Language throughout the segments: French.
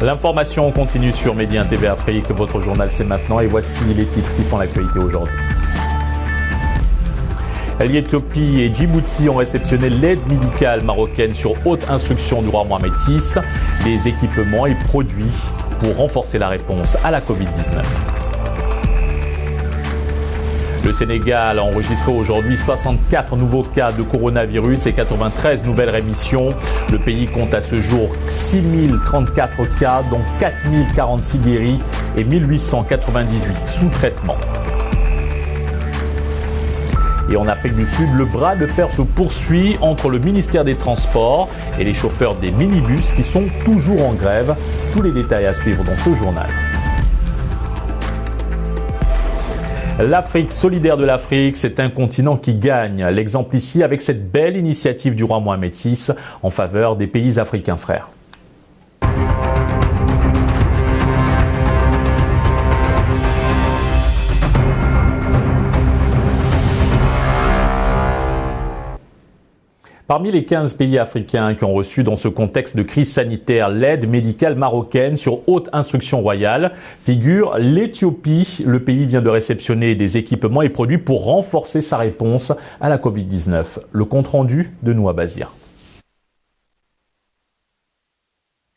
L'information continue sur Média TV Afrique. Votre journal, c'est maintenant. Et voici les titres qui font l'actualité aujourd'hui. L'Éthiopie et Djibouti ont réceptionné l'aide médicale marocaine sur haute instruction du roi Mohamed VI. Des équipements et produits pour renforcer la réponse à la Covid-19. Le Sénégal a enregistré aujourd'hui 64 nouveaux cas de coronavirus et 93 nouvelles rémissions. Le pays compte à ce jour 6034 cas, dont 4046 guéris et 1898 sous traitement. Et en Afrique du Sud, le bras de fer se poursuit entre le ministère des Transports et les chauffeurs des minibus qui sont toujours en grève. Tous les détails à suivre dans ce journal. L'Afrique solidaire de l'Afrique, c'est un continent qui gagne. L'exemple ici avec cette belle initiative du roi Mohamed VI en faveur des pays africains frères. Parmi les 15 pays africains qui ont reçu dans ce contexte de crise sanitaire l'aide médicale marocaine sur haute instruction royale, figure l'Éthiopie. Le pays vient de réceptionner des équipements et produits pour renforcer sa réponse à la Covid-19. Le compte-rendu de Noua Bazir.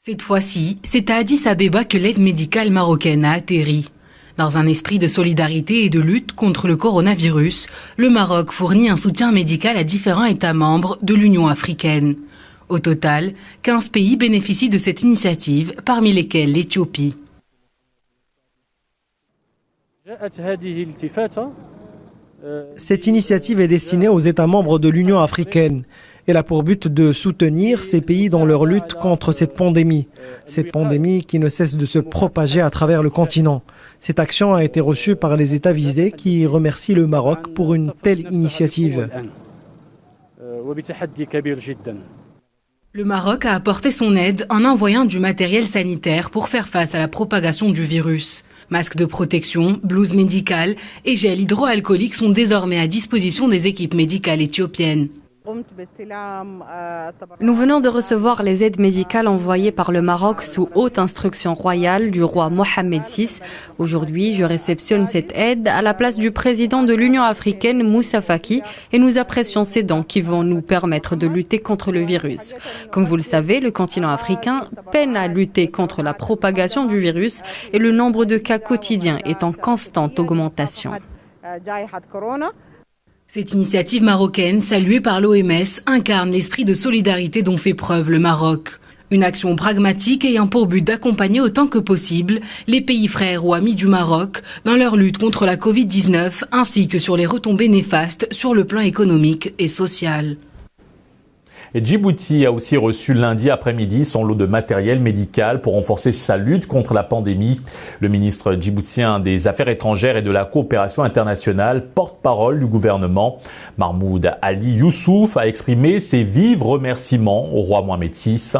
Cette fois-ci, c'est à Addis Abeba que l'aide médicale marocaine a atterri. Dans un esprit de solidarité et de lutte contre le coronavirus, le Maroc fournit un soutien médical à différents États membres de l'Union africaine. Au total, 15 pays bénéficient de cette initiative, parmi lesquels l'Éthiopie. Cette initiative est destinée aux États membres de l'Union africaine. Elle a pour but de soutenir ces pays dans leur lutte contre cette pandémie qui ne cesse de se propager à travers le continent. Cette action a été reçue par les États visés qui remercient le Maroc pour une telle initiative. Le Maroc a apporté son aide en envoyant du matériel sanitaire pour faire face à la propagation du virus. Masques de protection, blouses médicales et gel hydroalcoolique sont désormais à disposition des équipes médicales éthiopiennes. Nous venons de recevoir les aides médicales envoyées par le Maroc sous haute instruction royale du roi Mohamed VI. Aujourd'hui, je réceptionne cette aide à la place du président de l'Union africaine, Moussa Faki, et nous apprécions ces dons qui vont nous permettre de lutter contre le virus. Comme vous le savez, le continent africain peine à lutter contre la propagation du virus et le nombre de cas quotidiens est en constante augmentation. Cette initiative marocaine, saluée par l'OMS, incarne l'esprit de solidarité dont fait preuve le Maroc. Une action pragmatique ayant pour but d'accompagner autant que possible les pays frères ou amis du Maroc dans leur lutte contre la Covid-19 ainsi que sur les retombées néfastes sur le plan économique et social. Et Djibouti a aussi reçu lundi après-midi son lot de matériel médical pour renforcer sa lutte contre la pandémie. Le ministre djiboutien des Affaires étrangères et de la coopération internationale, porte-parole du gouvernement, Mahmoud Ali Youssouf, a exprimé ses vifs remerciements au roi Mohamed VI.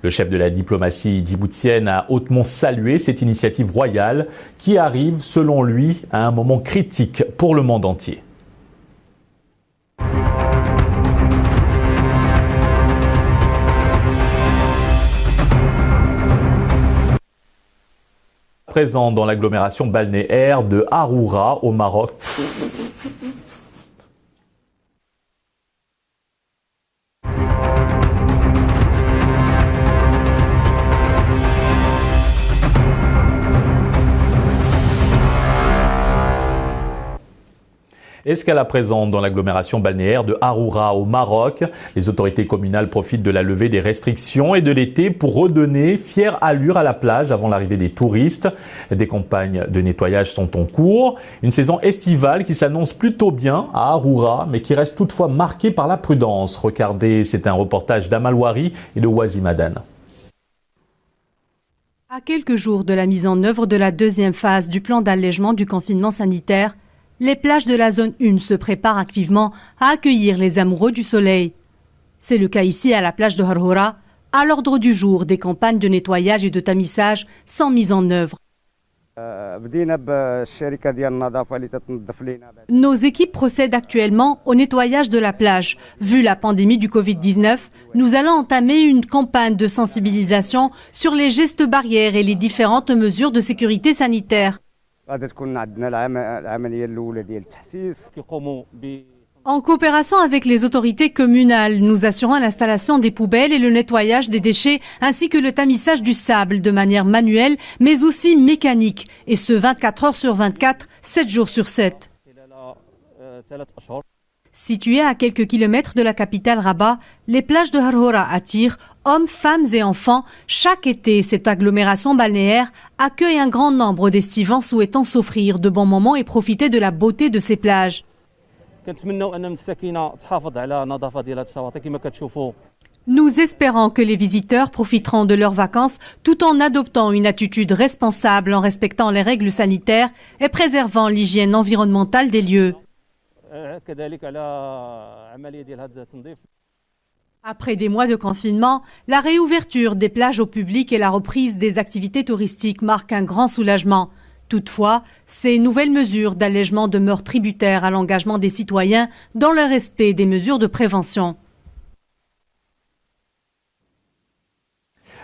Le chef de la diplomatie djiboutienne a hautement salué cette initiative royale qui arrive, selon lui, à un moment critique pour le monde entier. Présent dans l'agglomération balnéaire de Aroura au Maroc. Escale à présent dans l'agglomération balnéaire de Aroura au Maroc. Les autorités communales profitent de la levée des restrictions et de l'été pour redonner fière allure à la plage avant l'arrivée des touristes. Des campagnes de nettoyage sont en cours. Une saison estivale qui s'annonce plutôt bien à Aroura, mais qui reste toutefois marquée par la prudence. Regardez, c'est un reportage d'Amal Wari et de Wazim Adan. À quelques jours de la mise en œuvre de la deuxième phase du plan d'allègement du confinement sanitaire, les plages de la zone 1 se préparent activement à accueillir les amoureux du soleil. C'est le cas ici à la plage de Aroura, à l'ordre du jour des campagnes de nettoyage et de tamissage sans mise en œuvre. Nos équipes procèdent actuellement au nettoyage de la plage. Vu la pandémie du Covid-19, nous allons entamer une campagne de sensibilisation sur les gestes barrières et les différentes mesures de sécurité sanitaire. En coopération avec les autorités communales, nous assurons l'installation des poubelles et le nettoyage des déchets ainsi que le tamissage du sable de manière manuelle mais aussi mécanique et ce 24 heures sur 24, 7 jours sur 7. Situées à quelques kilomètres de la capitale Rabat, les plages de Harhoura attirent hommes, femmes et enfants. Chaque été, cette agglomération balnéaire accueille un grand nombre d'estivants souhaitant s'offrir de bons moments et profiter de la beauté de ces plages. Nous espérons que les visiteurs profiteront de leurs vacances tout en adoptant une attitude responsable en respectant les règles sanitaires et préservant l'hygiène environnementale des lieux. Après des mois de confinement, la réouverture des plages au public et la reprise des activités touristiques marquent un grand soulagement. Toutefois, ces nouvelles mesures d'allègement demeurent tributaires à l'engagement des citoyens dans le respect des mesures de prévention.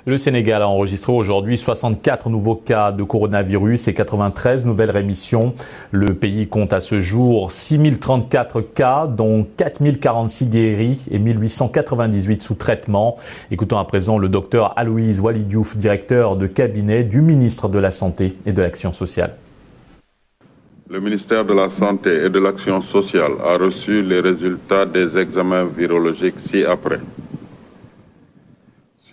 Le Sénégal a enregistré aujourd'hui 64 nouveaux cas de coronavirus et 93 nouvelles rémissions. Le pays compte à ce jour 6034 cas, dont 4046 guéris et 1898 sous traitement. Écoutons à présent le docteur Aloïse Walidiouf, directeur de cabinet du ministre de la Santé et de l'Action sociale. Le ministère de la Santé et de l'Action sociale a reçu les résultats des examens virologiques ci-après.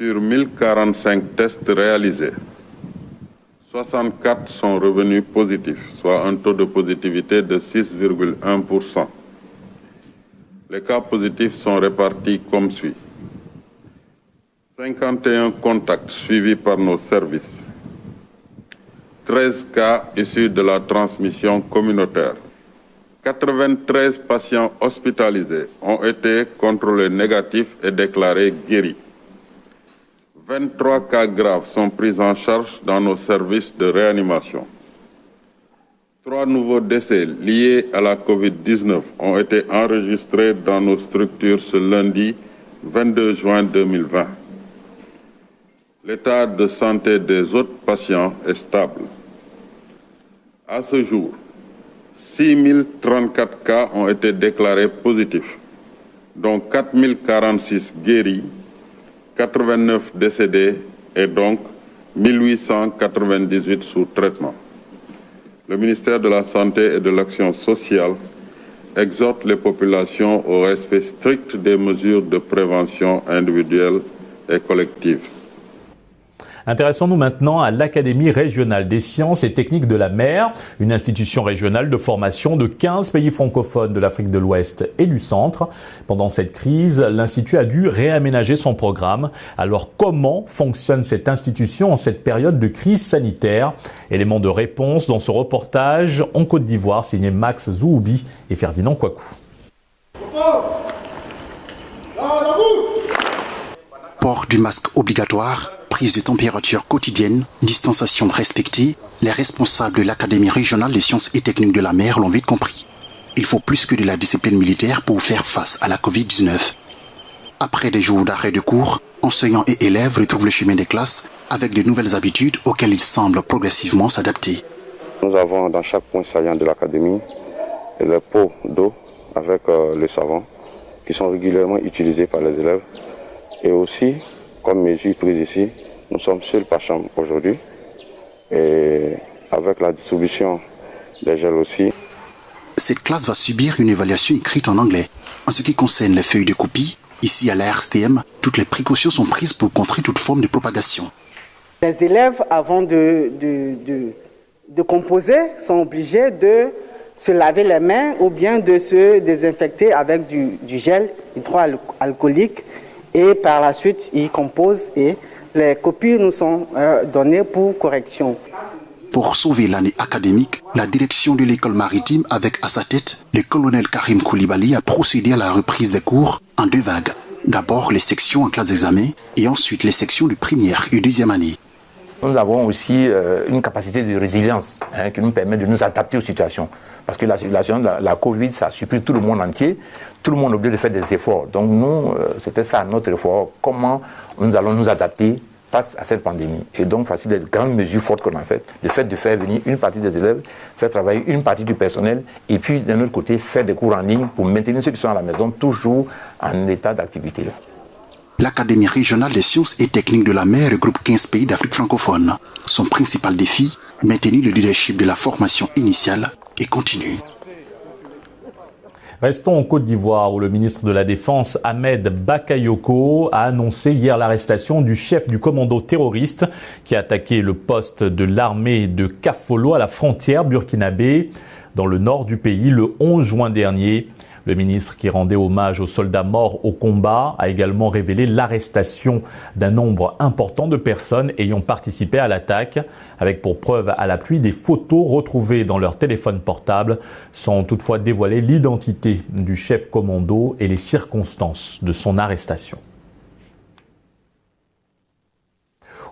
Sur 1045 tests réalisés, 64 sont revenus positifs, soit un taux de positivité de 6,1%. Les cas positifs sont répartis comme suit. 51 contacts suivis par nos services. 13 cas issus de la transmission communautaire. 93 patients hospitalisés ont été contrôlés négatifs et déclarés guéris. 23 cas graves sont pris en charge dans nos services de réanimation. 3 nouveaux décès liés à la COVID-19 ont été enregistrés dans nos structures ce lundi 22 juin 2020. L'état de santé des autres patients est stable. À ce jour, 6034 cas ont été déclarés positifs, dont 4046 guéris, 89 décédés et donc 1898 sous traitement. Le ministère de la Santé et de l'Action sociale exhorte les populations au respect strict des mesures de prévention individuelle et collective. Intéressons-nous maintenant à l'Académie régionale des sciences et techniques de la mer, une institution régionale de formation de 15 pays francophones de l'Afrique de l'Ouest et du Centre. Pendant cette crise, l'Institut a dû réaménager son programme. Alors comment fonctionne cette institution en cette période de crise sanitaire? Élément de réponse dans ce reportage en Côte d'Ivoire signé Max Zououbi et Ferdinand Kouakou. Port du masque obligatoire, prise de température quotidienne, distanciation respectée, les responsables de l'Académie régionale des sciences et techniques de la mer l'ont vite compris. Il faut plus que de la discipline militaire pour faire face à la Covid-19. Après des jours d'arrêt de cours, enseignants et élèves retrouvent le chemin des classes avec de nouvelles habitudes auxquelles ils semblent progressivement s'adapter. Nous avons dans chaque point saillant de l'Académie les pots d'eau avec le savon qui sont régulièrement utilisés par les élèves. Et aussi, comme mesure prise ici, nous sommes seuls par chambre aujourd'hui. Et avec la distribution des gels aussi. Cette classe va subir une évaluation écrite en anglais. En ce qui concerne les feuilles de copie, ici à la RSTM, toutes les précautions sont prises pour contrer toute forme de propagation. Les élèves, avant de composer, sont obligés de se laver les mains ou bien de se désinfecter avec du gel hydroalcoolique. Et par la suite, ils composent et les copies nous sont données pour correction. Pour sauver l'année académique, la direction de l'école maritime, avec à sa tête le colonel Karim Koulibaly, a procédé à la reprise des cours en 2 vagues. D'abord les sections en classe d'examen et ensuite les sections de première et deuxième année. Nous avons aussi une capacité de résilience qui nous permet de nous adapter aux situations. Parce que la situation de la Covid, ça a surpris tout le monde entier. Tout le monde a obligé de faire des efforts. Donc nous, c'était ça notre effort. Comment nous allons nous adapter face à cette pandémie. Et donc, voici les grandes mesures fortes qu'on a faites. Le fait de faire venir une partie des élèves, faire travailler une partie du personnel, et puis d'un autre côté, faire des cours en ligne pour maintenir ceux qui sont à la maison toujours en état d'activité. L'Académie régionale des sciences et techniques de la mer regroupe 15 pays d'Afrique francophone. Son principal défi, maintenir le leadership de la formation initiale et continue. Restons en Côte d'Ivoire où le ministre de la Défense Ahmed Bakayoko a annoncé hier l'arrestation du chef du commando terroriste qui a attaqué le poste de l'armée de Kafolo à la frontière burkinabé dans le nord du pays le 11 juin dernier. Le ministre qui rendait hommage aux soldats morts au combat a également révélé l'arrestation d'un nombre important de personnes ayant participé à l'attaque, avec pour preuve à l'appui des photos retrouvées dans leur téléphone portable, sans toutefois dévoiler l'identité du chef commando et les circonstances de son arrestation.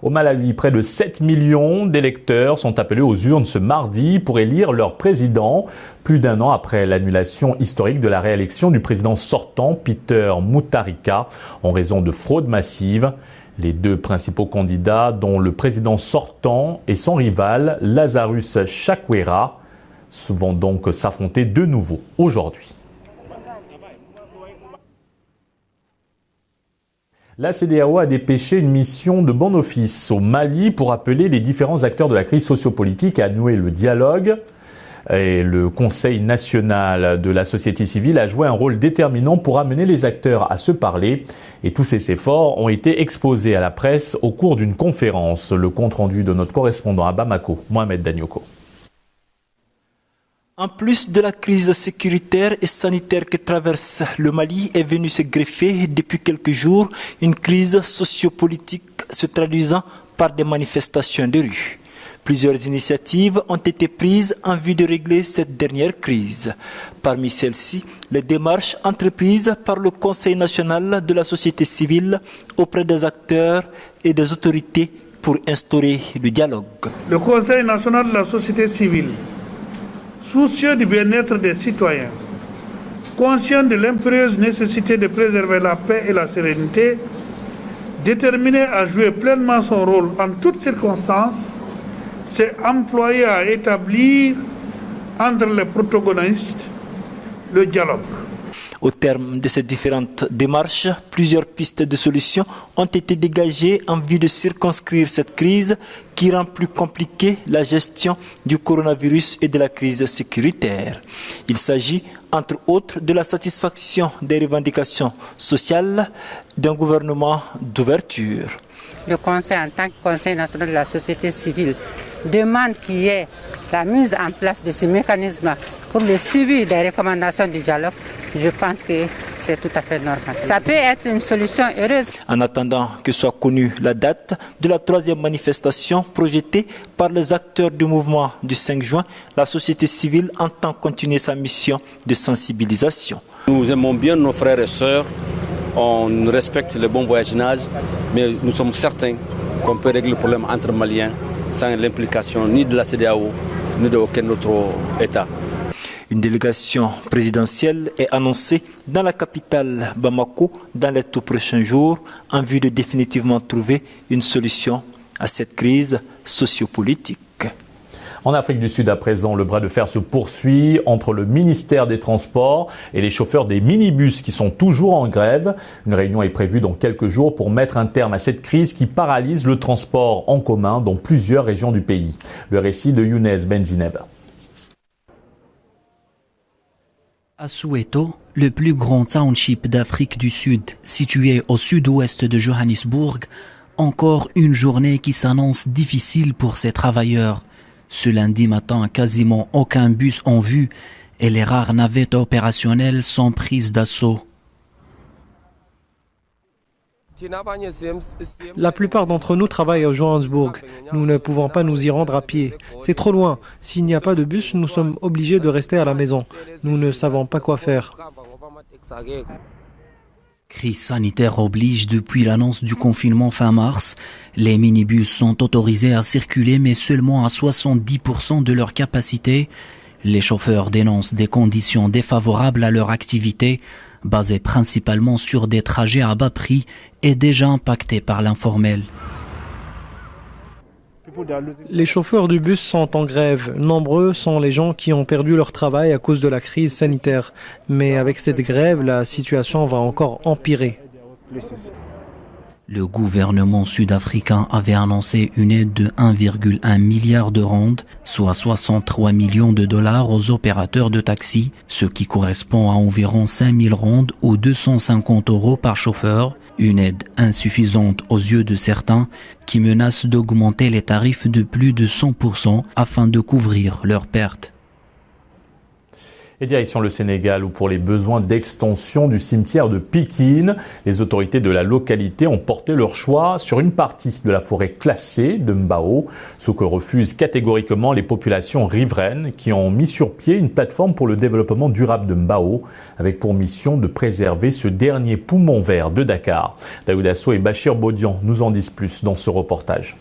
Au Malawi, près de 7 millions d'électeurs sont appelés aux urnes ce mardi pour élire leur président, plus d'un an après l'annulation historique de la réélection du président sortant, Peter Mutharika, en raison de fraude massive. Les deux principaux candidats, dont le président sortant et son rival, Lazarus Chakwera, vont donc s'affronter de nouveau aujourd'hui. La CEDEAO a dépêché une mission de bon office au Mali pour appeler les différents acteurs de la crise sociopolitique à nouer le dialogue. Et le Conseil national de la société civile a joué un rôle déterminant pour amener les acteurs à se parler. Et tous ces efforts ont été exposés à la presse au cours d'une conférence. Le compte-rendu de notre correspondant à Bamako, Mohamed Danyoko. En plus de la crise sécuritaire et sanitaire que traverse le Mali, est venue se greffer depuis quelques jours une crise sociopolitique se traduisant par des manifestations de rue. Plusieurs initiatives ont été prises en vue de régler cette dernière crise. Parmi celles-ci, les démarches entreprises par le Conseil national de la société civile auprès des acteurs et des autorités pour instaurer le dialogue. Le Conseil national de la société civile, soucieux du bien-être des citoyens, conscient de l'impérieuse nécessité de préserver la paix et la sérénité, déterminé à jouer pleinement son rôle en toutes circonstances, s'est employé à établir entre les protagonistes le dialogue. Au terme de ces différentes démarches, plusieurs pistes de solutions ont été dégagées en vue de circonscrire cette crise qui rend plus compliquée la gestion du coronavirus et de la crise sécuritaire. Il s'agit, entre autres, de la satisfaction des revendications sociales d'un gouvernement d'ouverture. Le Conseil, en tant que Conseil national de la société civile, demande qu'il y ait la mise en place de ces mécanismes pour le suivi des recommandations du dialogue. Je pense que c'est tout à fait normal. Ça peut être une solution heureuse. En attendant que soit connue la date de la troisième manifestation projetée par les acteurs du mouvement du 5 juin, la société civile entend continuer sa mission de sensibilisation. Nous aimons bien nos frères et sœurs, on respecte le bon voisinage, mais nous sommes certains qu'on peut régler le problème entre Maliens sans l'implication ni de la CEDEAO, ni d'aucun autre État. Une délégation présidentielle est annoncée dans la capitale Bamako dans les tout prochains jours en vue de définitivement trouver une solution à cette crise sociopolitique. En Afrique du Sud, à présent, le bras de fer se poursuit entre le ministère des Transports et les chauffeurs des minibus qui sont toujours en grève. Une réunion est prévue dans quelques jours pour mettre un terme à cette crise qui paralyse le transport en commun dans plusieurs régions du pays. Le récit de Younes Benzineb. À Soweto, le plus grand township d'Afrique du Sud, situé au sud-ouest de Johannesburg, encore une journée qui s'annonce difficile pour ces travailleurs. Ce lundi matin, quasiment aucun bus en vue et les rares navettes opérationnelles sont prises d'assaut. La plupart d'entre nous travaillent à Johannesburg. Nous ne pouvons pas nous y rendre à pied. C'est trop loin. S'il n'y a pas de bus, nous sommes obligés de rester à la maison. Nous ne savons pas quoi faire. Crise sanitaire oblige depuis l'annonce du confinement fin mars. Les minibus sont autorisés à circuler mais seulement à 70% de leur capacité. Les chauffeurs dénoncent des conditions défavorables à leur activité, basées principalement sur des trajets à bas prix et déjà impactés par l'informel. Les chauffeurs du bus sont en grève. Nombreux sont les gens qui ont perdu leur travail à cause de la crise sanitaire. Mais avec cette grève, la situation va encore empirer. Le gouvernement sud-africain avait annoncé une aide de 1,1 milliard de rand, soit 63 millions de dollars aux opérateurs de taxi, ce qui correspond à environ 5 000 rands ou 250 € par chauffeur. Une aide insuffisante aux yeux de certains qui menacent d'augmenter les tarifs de plus de 100% afin de couvrir leurs pertes. Et direction le Sénégal où pour les besoins d'extension du cimetière de Pikine, les autorités de la localité ont porté leur choix sur une partie de la forêt classée de Mbao, ce que refusent catégoriquement les populations riveraines qui ont mis sur pied une plateforme pour le développement durable de Mbao avec pour mission de préserver ce dernier poumon vert de Dakar. Daoud Asso et Bachir Bodian nous en disent plus dans ce reportage.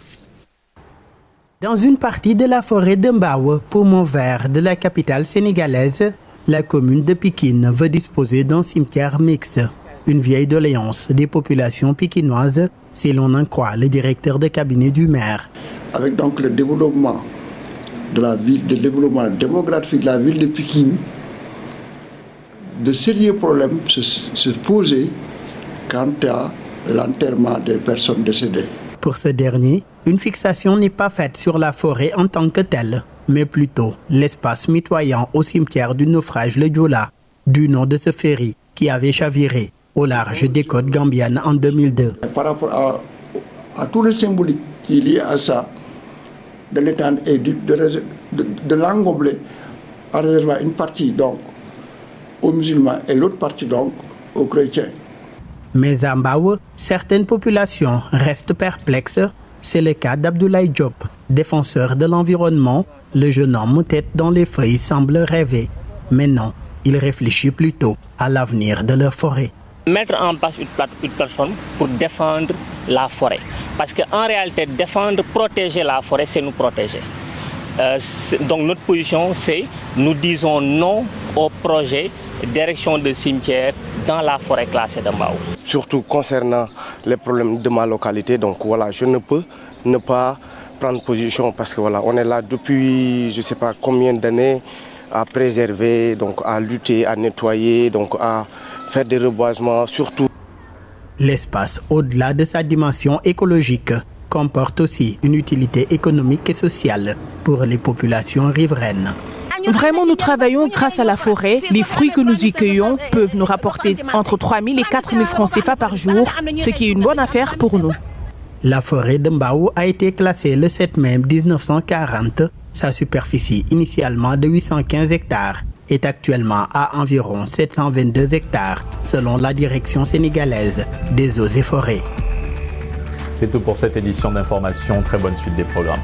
Dans une partie de la forêt de Mbao, poumon vert de la capitale sénégalaise, la commune de Pikine veut disposer d'un cimetière mixte, une vieille doléance des populations pikinoises, si l'on en croit le directeur de cabinet du maire. Avec donc le développement de la ville, le développement démographique de la ville de Pikine, de sérieux problèmes se posaient quant à l'enterrement des personnes décédées. Pour ce dernier, une fixation n'est pas faite sur la forêt en tant que telle, mais plutôt l'espace mitoyen au cimetière du naufrage Le Diola, du nom de ce ferry qui avait chaviré au large des côtes gambiennes en 2002. Par rapport à tout le symbolique qui est lié à ça, de l'étendre et de l'engobler en réservant une partie donc aux musulmans et l'autre partie donc aux chrétiens. Mais à Mbao, certaines populations restent perplexes. C'est le cas d'Abdoulaye Diop, défenseur de l'environnement. Le jeune homme, tête dans les feuilles, semble rêver. Mais non, il réfléchit plutôt à l'avenir de leur forêt. Mettre en place une plateforme pour défendre la forêt. Parce qu'en réalité, défendre, protéger la forêt, c'est nous protéger. Donc notre position, c'est nous disons non au projet d'érection de cimetière dans la forêt classée de Mbao. Surtout concernant les problèmes de ma localité, donc voilà, je ne peux ne pas prendre position parce que voilà, on est là depuis je ne sais pas combien d'années à préserver, donc à lutter, à nettoyer, donc à faire des reboisements surtout. L'espace, au-delà de sa dimension écologique, comporte aussi une utilité économique et sociale pour les populations riveraines. Vraiment, nous travaillons grâce à la forêt. Les fruits que nous y cueillons peuvent nous rapporter entre 3 000 et 4 000 francs CFA par jour, ce qui est une bonne affaire pour nous. La forêt de Mbao a été classée le 7 mai 1940. Sa superficie, initialement de 815 hectares, est actuellement à environ 722 hectares, selon la direction sénégalaise des eaux et forêts. C'est tout pour cette édition d'information. Très bonne suite des programmes.